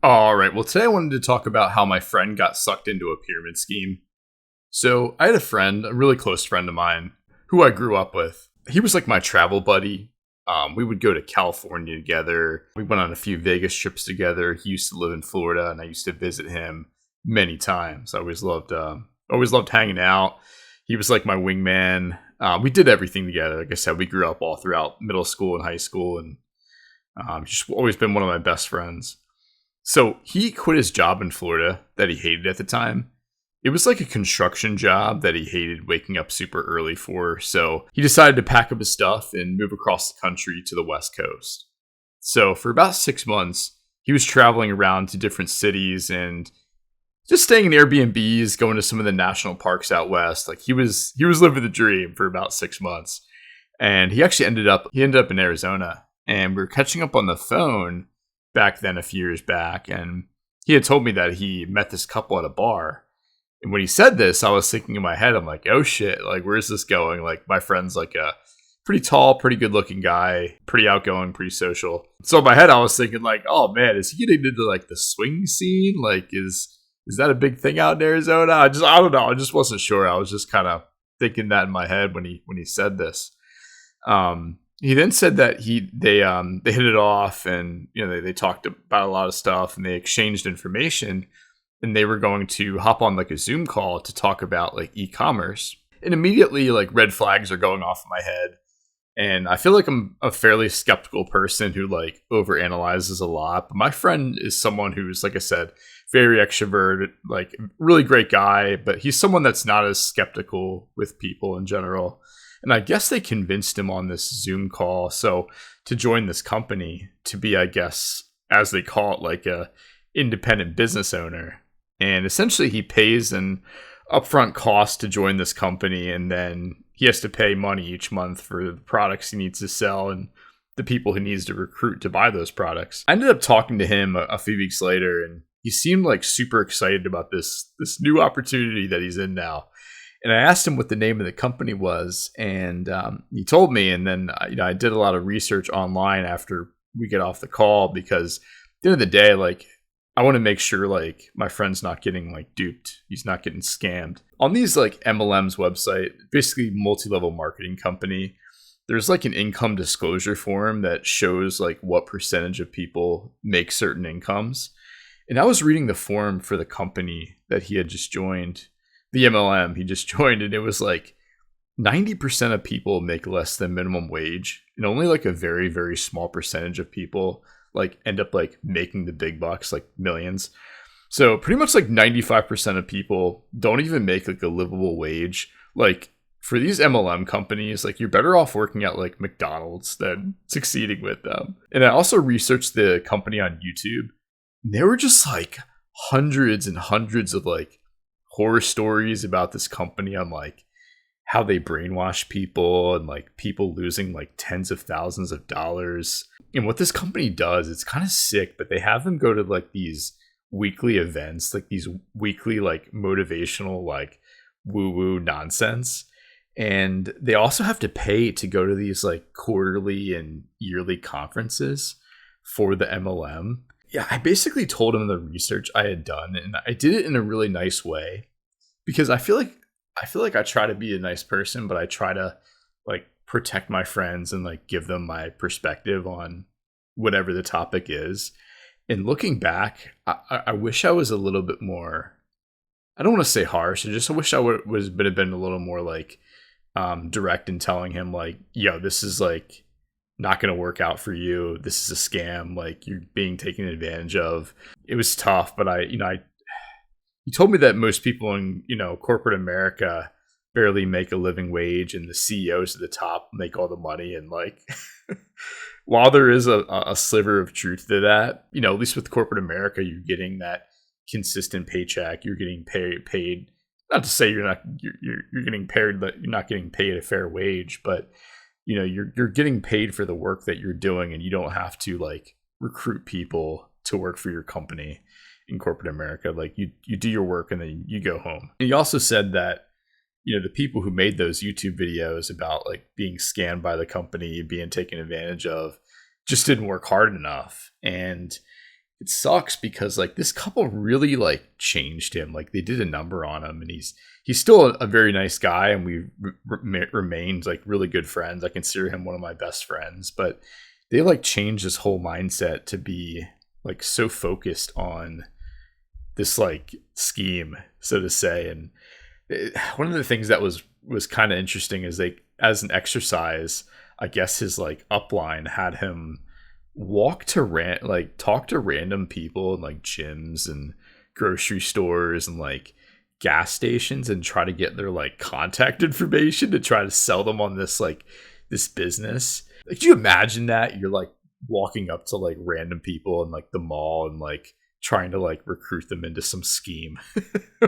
All right. Well, today I wanted to talk about how my friend got sucked into a pyramid scheme. So I had a friend, a really close friend of mine, who I grew up with. He was like my travel buddy. We would go to California together. We went on a few Vegas trips together. He used to live in Florida, and I used to visit him many times. I always loved hanging out. He was like my wingman. We did everything together. Like I said, we grew up all throughout middle school and high school, and just always been one of my best friends. So he quit his job in Florida that he hated at the time. It was like a construction job that he hated waking up super early for. So he decided to pack up his stuff and move across the country to the West Coast. So for about 6 months, he was traveling around to different cities and just staying in Airbnbs, going to some of the national parks out west. Like he was living the dream for about 6 months. And he actually ended up in Arizona, and we were catching up on the phone back then, a few years back, and he had told me that he met this couple at a bar. And when he said this, I was thinking in my head, I'm like, oh shit, like where's this going? Like my friend's like a pretty tall, pretty good looking guy, pretty outgoing, pretty social. So in my head I was thinking like, oh man, is he getting into like the swing scene? Like is that a big thing out in Arizona? I don't know. I just wasn't sure. I was just kind of thinking that in my head when he said this. He then said that they hit it off, and they talked about a lot of stuff, and they exchanged information, and they were going to hop on like a Zoom call to talk about like e-commerce. And immediately like red flags are going off in my head, and I feel like I'm a fairly skeptical person who like overanalyzes a lot. But my friend is someone who's, like I said, very extroverted, like really great guy, but he's someone that's not as skeptical with people in general. And I guess they convinced him on this Zoom call to join this company, to be, I guess, as they call it, like a independent business owner. And essentially he pays an upfront cost to join this company, and then he has to pay money each month for the products he needs to sell and the people he needs to recruit to buy those products. I ended up talking to him a few weeks later, and he seemed like super excited about this new opportunity that he's in now. And I asked him what the name of the company was, and he told me. And then I did a lot of research online after we get off the call, because at the end of the day, like I want to make sure like my friend's not getting like duped. He's not getting scammed. On these like MLM's website, basically multi-level marketing company, there's like an income disclosure form that shows like what percentage of people make certain incomes. And I was reading the form for the company that he had just joined. The MLM he just joined, and it was like 90% of people make less than minimum wage, and only like a very, very small percentage of people like end up like making the big bucks, like millions. So pretty much like 95% of people don't even make like a livable wage. Like for these MLM companies, like you're better off working at like McDonald's than succeeding with them. And I also researched the company on YouTube. They were just like hundreds and hundreds of like horror stories about this company on like how they brainwash people, and like people losing like tens of thousands of dollars. And what this company does, it's kind of sick, but they have them go to like these weekly events, like these weekly like motivational like woo-woo nonsense. And they also have to pay to go to these like quarterly and yearly conferences for the MLM. Yeah, I basically told him the research I had done, and I did it in a really nice way, because I feel like I try to be a nice person, but I try to like protect my friends and like give them my perspective on whatever the topic is. And looking back, I wish I was a little bit more, I don't want to say harsh, I wish I would have been a little more like direct in telling him like, yo, this is like not going to work out for you. This is a scam. Like you're being taken advantage of. It was tough, but he told me that most people in, corporate America barely make a living wage, and the CEOs at the top make all the money. And like, while there is a sliver of truth to that, at least with corporate America, you're getting that consistent paycheck. You're getting paid. Not to say you're getting paid, but you're not getting paid a fair wage, but you're getting paid for the work that you're doing, and you don't have to like recruit people to work for your company in corporate America. Like you do your work and then you go home. And he also said that, the people who made those YouTube videos about like being scammed by the company, being taken advantage of, just didn't work hard enough. And it sucks because like this couple really like changed him. Like they did a number on him, and he's still a very nice guy, and we remained like really good friends. I consider him one of my best friends, but they like changed his whole mindset to be like so focused on this like scheme, so to say. And one of the things that was kind of interesting is like as an exercise, I guess his like upline had him talk to random people in like gyms and grocery stores and like gas stations and try to get their like contact information to try to sell them on this business. Like, do you imagine that you're like walking up to like random people in like the mall and like trying to like recruit them into some scheme?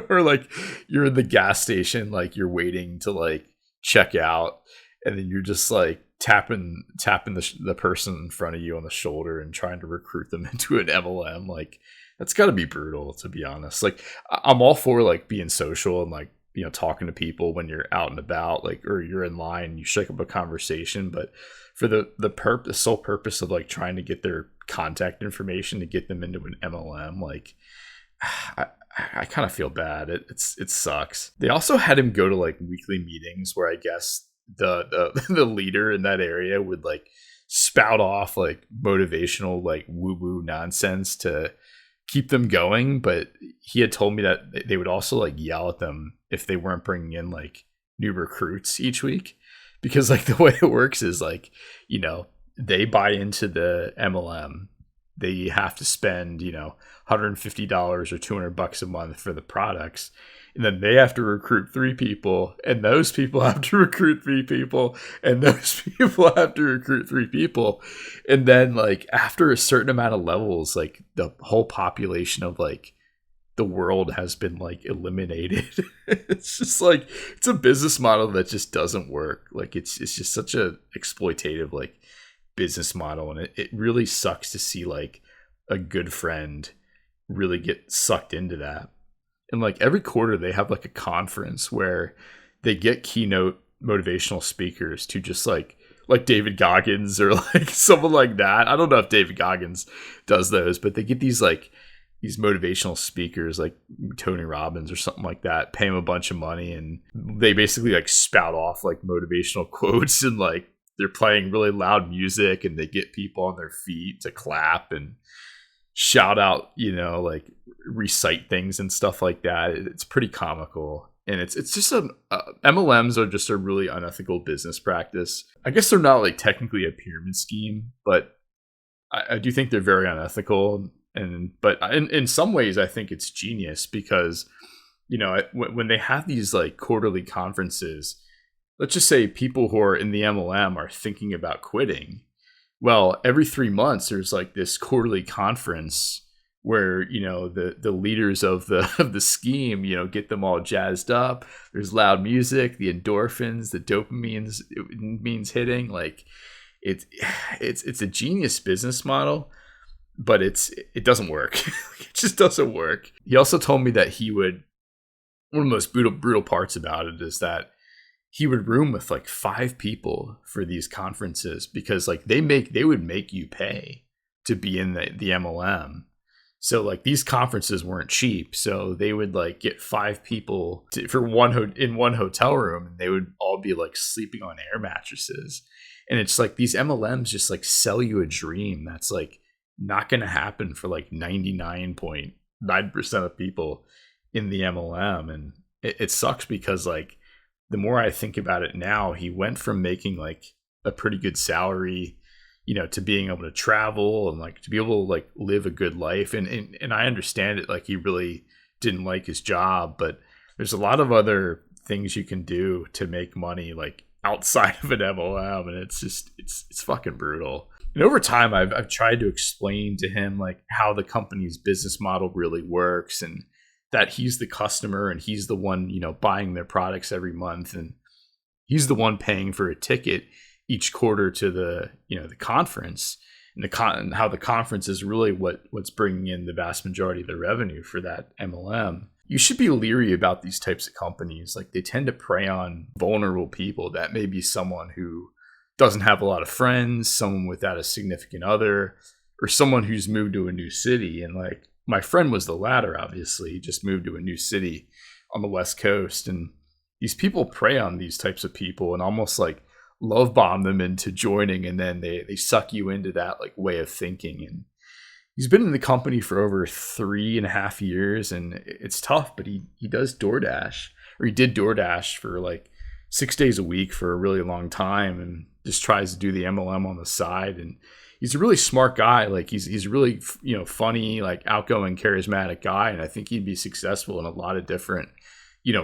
Or like you're in the gas station, like you're waiting to like check out, and then you're just like tapping the person in front of you on the shoulder and trying to recruit them into an MLM. Like that's got to be brutal, to be honest. Like I'm all for like being social and like, you know, talking to people when you're out and about, like, or you're in line, you shake up a conversation, but for the sole purpose of like trying to get their contact information to get them into an MLM, like I kind of feel bad. It sucks. They also had him go to like weekly meetings where I guess the leader in that area would like spout off like motivational like woo-woo nonsense to keep them going, but he had told me that they would also like yell at them if they weren't bringing in like new recruits each week, because like the way it works is like, you know, they buy into the MLM, they have to spend, you know, $150 or $200 a month for the products, and then they have to recruit 3 people, and those people have to recruit 3 people, and those people have to recruit 3 people. And then like after a certain amount of levels, like the whole population of like the world has been like eliminated. It's just like, it's a business model that just doesn't work. Like it's just such a exploitative like business model, and it really sucks to see like a good friend really get sucked into that. And like every quarter they have like a conference where they get keynote motivational speakers to just like David Goggins or like someone like that. I don't know if David Goggins does those, but they get these motivational speakers like Tony Robbins or something like that, pay them a bunch of money, and they basically like spout off like motivational quotes, and like they're playing really loud music, and they get people on their feet to clap and shout out, you know, like recite things and stuff like that. It's pretty comical, and it's just MLMs are just a really unethical business practice. I guess they're not like technically a pyramid scheme, but I do think they're very unethical. But in some ways, I think it's genius because, you know, when they have these like quarterly conferences, let's just say people who are in the MLM are thinking about quitting. Well, every 3 months, there's like this quarterly conference where, you know, the leaders of the scheme, you know, get them all jazzed up. There's loud music, the endorphins, the dopamines it means hitting. Like it's a genius business model, but it doesn't work. It just doesn't work. He also told me that one of the most brutal parts about it is that he would room with like 5 people for these conferences, because like they would make you pay to be in the MLM. So like these conferences weren't cheap. So they would like get 5 people for in one hotel room, and they would all be like sleeping on air mattresses. And it's like these MLMs just like sell you a dream that's like not going to happen for like 99.9% of people in the MLM. And it sucks because like the more I think about it now, he went from making like a pretty good salary, you know, to being able to travel and like to be able to like live a good life. And I understand it. Like he really didn't like his job, but there's a lot of other things you can do to make money like outside of an MLM. And it's fucking brutal. And over time, I've tried to explain to him like how the company's business model really works, and that he's the customer and he's the one, you know, buying their products every month, and he's the one paying for a ticket each quarter to the, you know, the conference, and how the conference is really what's bringing in the vast majority of the revenue for that MLM. You should be leery about these types of companies. Like they tend to prey on vulnerable people. That may be someone who doesn't have a lot of friends, someone without a significant other, or someone who's moved to a new city. And like my friend was the latter, obviously. He just moved to a new city on the West Coast. And these people prey on these types of people and almost like love bomb them into joining. And then they suck you into that like way of thinking. And he's been in the company for over 3.5 years, and it's tough, but he does DoorDash, or he did DoorDash for like 6 days a week for a really long time, and just tries to do the MLM on the side. And he's a really smart guy. Like he's really, funny, like outgoing, charismatic guy. And I think he'd be successful in a lot of different,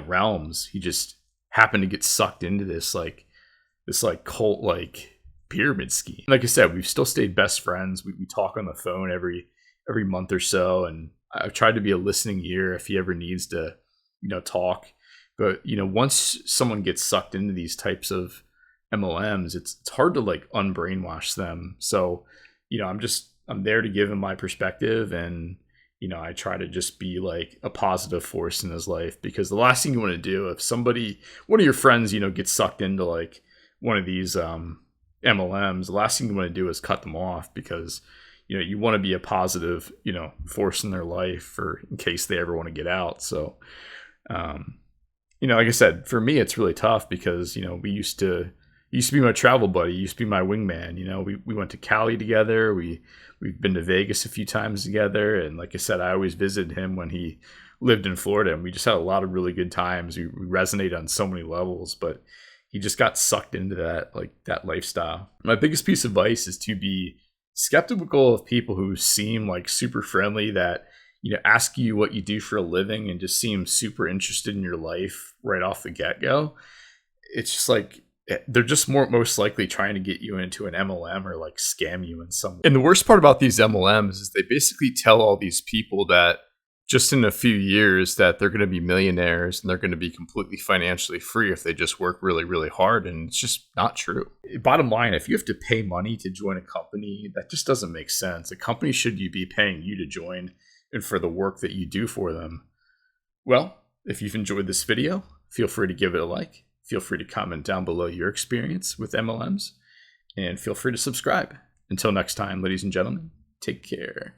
realms. He just happened to get sucked into this cult, like pyramid scheme. Like I said, we've still stayed best friends. We talk on the phone every month or so. And I've tried to be a listening ear if he ever needs to, talk. But, once someone gets sucked into these types of MLMs, it's hard to like unbrainwash them. So, I'm there to give him my perspective, and, I try to just be like a positive force in his life, because the last thing you want to do if one of your friends, gets sucked into like one of these MLMs, the last thing you want to do is cut them off, because, you want to be a positive, force in their life for in case they ever want to get out. So, like I said, for me, it's really tough because, we used to be my travel buddy, used to be my wingman. We went to Cali together. We've been to Vegas a few times together. And like I said, I always visited him when he lived in Florida, and we just had a lot of really good times. We resonate on so many levels, but he just got sucked into that lifestyle. My biggest piece of advice is to be skeptical of people who seem like super friendly, that ask you what you do for a living and just seem super interested in your life right off the get-go. It's just like they're just most likely trying to get you into an MLM or like scam you in some way. And the worst part about these MLMs is they basically tell all these people that just in a few years that they're going to be millionaires and they're going to be completely financially free if they just work really, really hard. And it's just not true. Bottom line, if you have to pay money to join a company, that just doesn't make sense. A company should be paying you to join and for the work that you do for them. Well, if you've enjoyed this video, feel free to give it a like. Feel free to comment down below your experience with MLMs, and feel free to subscribe. Until next time, ladies and gentlemen, take care.